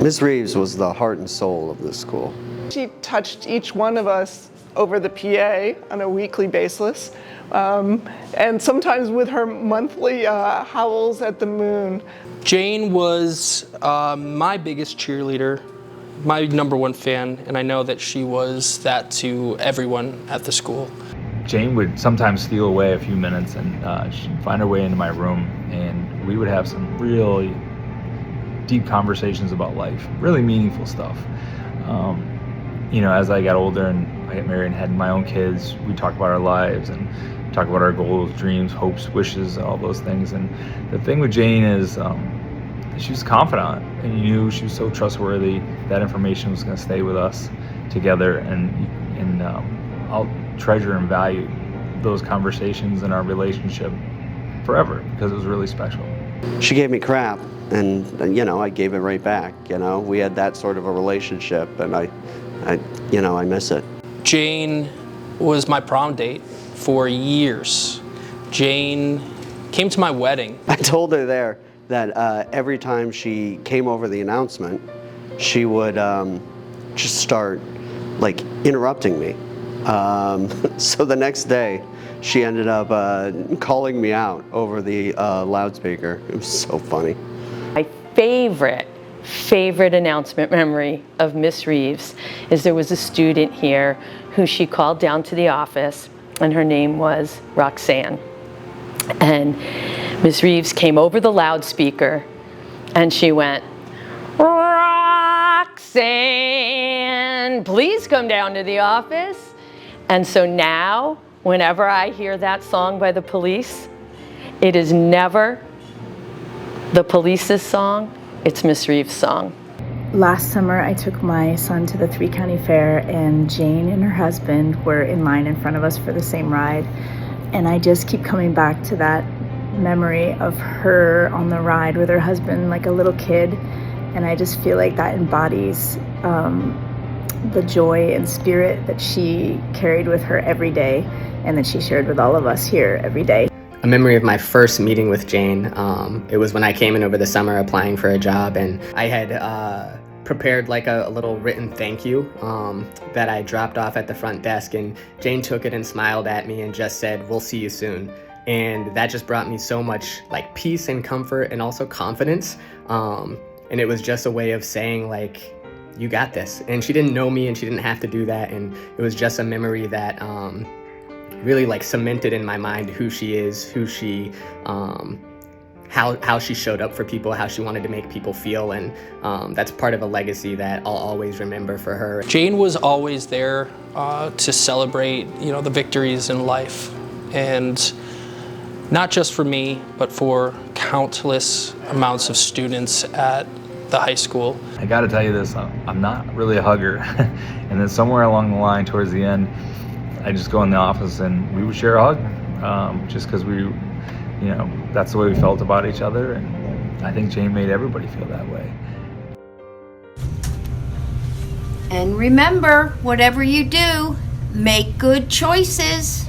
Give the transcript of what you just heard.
Ms. Reeves was the heart and soul of this school. She touched each one of us over the PA on a weekly basis, and sometimes with her monthly howls at the moon. Jayne was my biggest cheerleader, my #1 fan, and I know that she was that to everyone at the school. Jayne would sometimes steal away a few minutes, and she'd find her way into my room, and we would have some really deep conversations about life, really meaningful stuff. You know, as I got older and I got married and had my own kids, we talked about our lives and talk about our goals, dreams, hopes, wishes, all those things. And the thing with Jayne is she was confident, and you knew she was so trustworthy. That information was going to stay with us together, and I'll treasure and value those conversations in our relationship forever because it was really special. She gave me crap, and you know, I gave it right back. You know, we had that sort of a relationship, and I miss it. Jayne was my prom date for years. Jayne came to my wedding. I told her there that every time she came over the announcement, she would just start like interrupting me. So the next day, she ended up calling me out over the loudspeaker. It was so funny. My favorite announcement memory of Miss Reeves is there was a student here who she called down to the office, and her name was Roxanne. And Miss Reeves came over the loudspeaker and she went, "Roxanne, please come down to the office." And so now, whenever I hear that song by the Police, it is never the Police's song, it's Miss Reeves' song. Last summer, I took my son to the 3 County Fair, and Jayne and her husband were in line in front of us for the same ride. And I just keep coming back to that memory of her on the ride with her husband like a little kid. And I just feel like that embodies the joy and spirit that she carried with her every day and that she shared with all of us here every day. A memory of my first meeting with Jayne, it was when I came in over the summer applying for a job, and I had prepared like a little written thank you that I dropped off at the front desk, and Jayne took it and smiled at me and just said, "We'll see you soon." And that just brought me so much like peace and comfort and also confidence. And it was just a way of saying like, "You got this." And she didn't know me and she didn't have to do that. And it was just a memory that really like cemented in my mind who she is, who she, how she showed up for people, how she wanted to make people feel. And that's part of a legacy that I'll always remember for her. Jayne was always there to celebrate, you know, the victories in life. And not just for me, but for countless amounts of students at the high school. I gotta tell you this, I'm not really a hugger. And then somewhere along the line towards the end, I just go in the office and we would share a hug, just because we, you know, that's the way we felt about each other. And I think Jayne made everybody feel that way. And remember, whatever you do, make good choices.